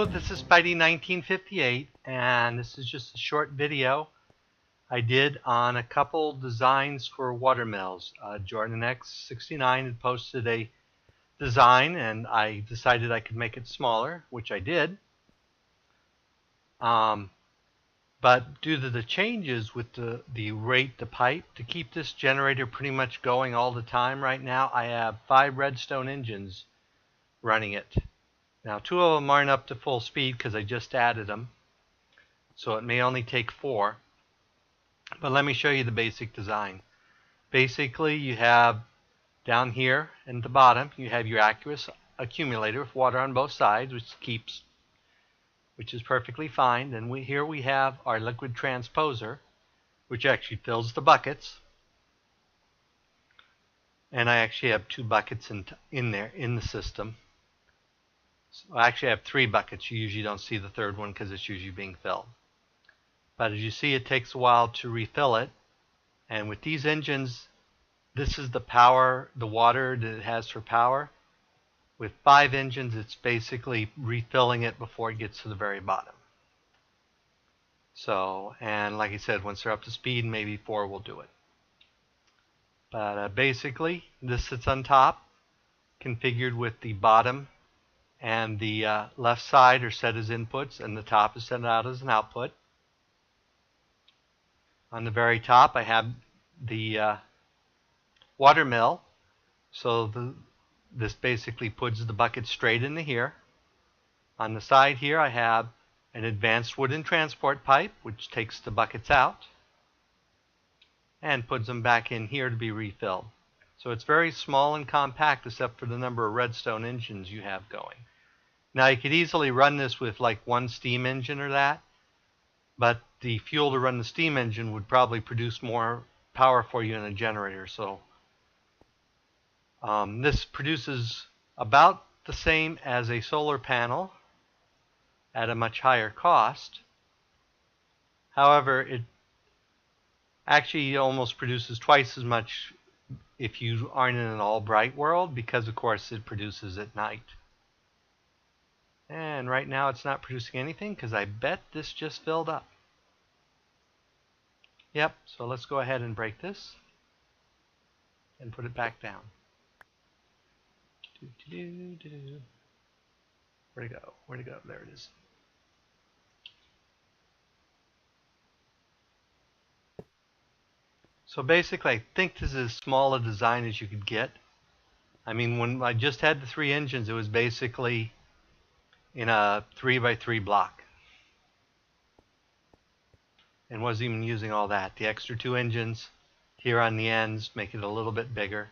Hello, this is Spidey 1958, and this is just a short video I did on a couple designs for watermills. Jordan X69 had posted a design, and I decided I could make it smaller, which I did. But due to the changes with the rate to pipe, to keep this generator pretty much going all the time right now, I have 5 redstone engines running it. Now 2 of them aren't up to full speed because I just added them, so it may only take 4. But let me show you the basic design. Basically, you have down here in the bottom, you have your aqueous accumulator with water on both sides, which is perfectly fine. Then here we have our liquid transposer, which actually fills the buckets. And I actually have 2 buckets in there in the system. So I actually have 3 buckets. You usually don't see the third one because it's usually being filled. But as you see, it takes a while to refill it. And with these engines, this is the water that it has for power. With 5 engines, it's basically refilling it before it gets to the very bottom. So, and like I said, once they're up to speed, maybe 4 will do it. But basically, this sits on top, configured with the bottom and the left side are set as inputs, and the top is set out as an output. On the very top, I have the Watermill, so this basically puts the bucket straight into here. On the side here, I have an advanced wooden transport pipe, which takes the buckets out and puts them back in here to be refilled. So it's very small and compact, except for the number of redstone engines you have going. Now you could easily run this with like 1 steam engine or that, but the fuel to run the steam engine would probably produce more power for you in a generator. So this produces about the same as a solar panel at a much higher cost. However, it actually almost produces twice as much if you aren't in an all bright world, because of course it produces at night. And right now it's not producing anything because I bet this just filled up. Yep, so let's go ahead and break this and put it back down. Where'd it go? Where'd it go? There it is. So basically, I think this is as small a design as you could get. I mean, when I just had the 3 engines, it was basically in a 3x3 block, and wasn't even using all that. The extra 2 engines here on the ends make it a little bit bigger,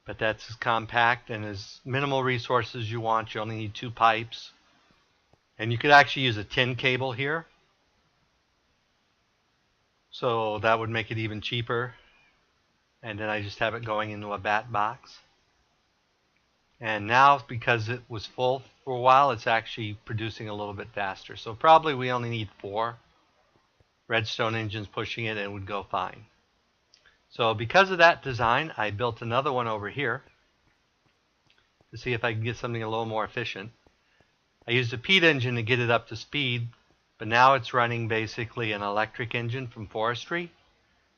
but that's as compact and as minimal resources you want. You only need 2 pipes, and you could actually use a tin cable here, so that would make it even cheaper. And then I just have it going into a bat box. And now, because it was full for a while, it's actually producing a little bit faster. So probably we only need 4 redstone engines pushing it, and it would go fine. So because of that design, I built another one over here to see if I can get something a little more efficient. I used a peat engine to get it up to speed, but now it's running basically an electric engine from forestry,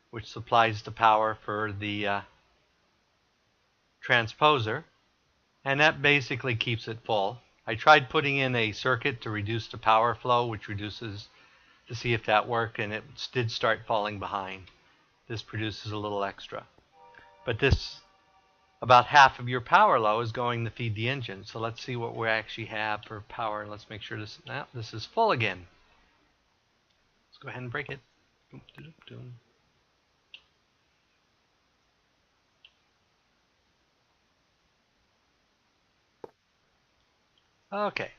which supplies the power for the transposer. And that basically keeps it full. I tried putting in a circuit to reduce the power flow, which reduces, to see if that worked, and it did start falling behind. This produces a little extra. But this, about half of your power low is going to feed the engine. So let's see what we actually have for power. Let's make sure this is full again. Let's go ahead and break it. Okay,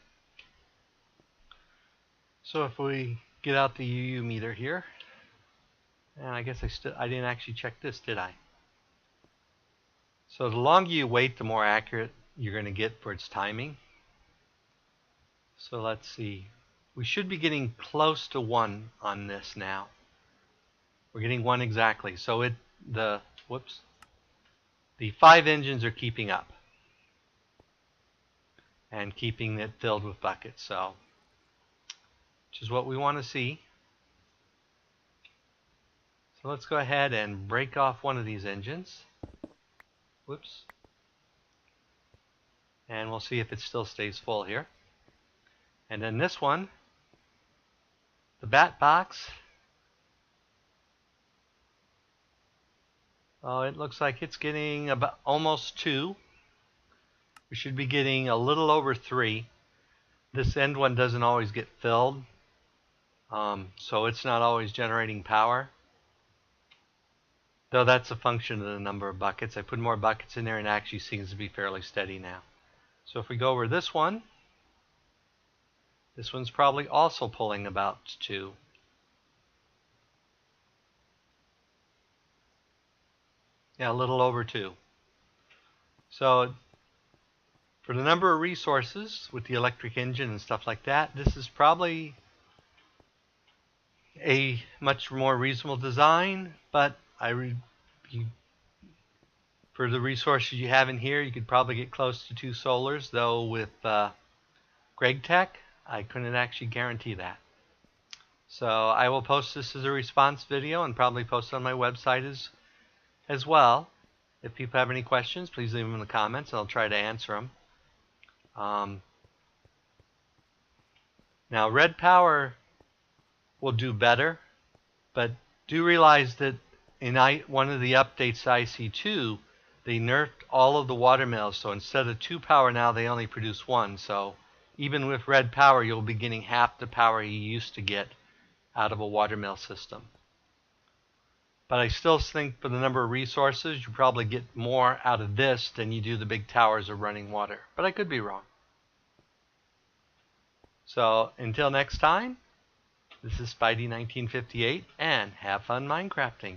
so if we get out the UU meter here, and I guess I didn't actually check this, did I? So the longer you wait, the more accurate you're going to get for its timing. So let's see, we should be getting close to 1 on this now. We're getting 1 exactly. So the 5 engines are keeping up. and keeping it filled with buckets. So, which is what we want to see. So let's go ahead and break off one of these engines. Whoops. And we'll see if it still stays full here. And then this one, the bat box. Oh, it looks like it's getting about almost 2. We should be getting a little over 3. This end one doesn't always get filled, so it's not always generating power. Though that's a function of the number of buckets. I put more buckets in there and it actually seems to be fairly steady now. So if we go over this one's probably also pulling about 2. Yeah, a little over 2. So for the number of resources with the electric engine and stuff like that, this is probably a much more reasonable design, but for the resources you have in here, you could probably get close to 2 solars, though with Greg Tech, I couldn't actually guarantee that. So I will post this as a response video and probably post it on my website as well. If people have any questions, please leave them in the comments and I'll try to answer them. Now Redpower will do better, but do realize that in one of the updates to IC2, they nerfed all of the Watermills, so instead of 2 power now they only produce 1. So even with Redpower, you'll be getting half the power you used to get out of a Watermill system. But I still think for the number of resources, you probably get more out of this than you do the big towers of running water. But I could be wrong. So until next time, this is Spidey1958, and have fun Minecrafting.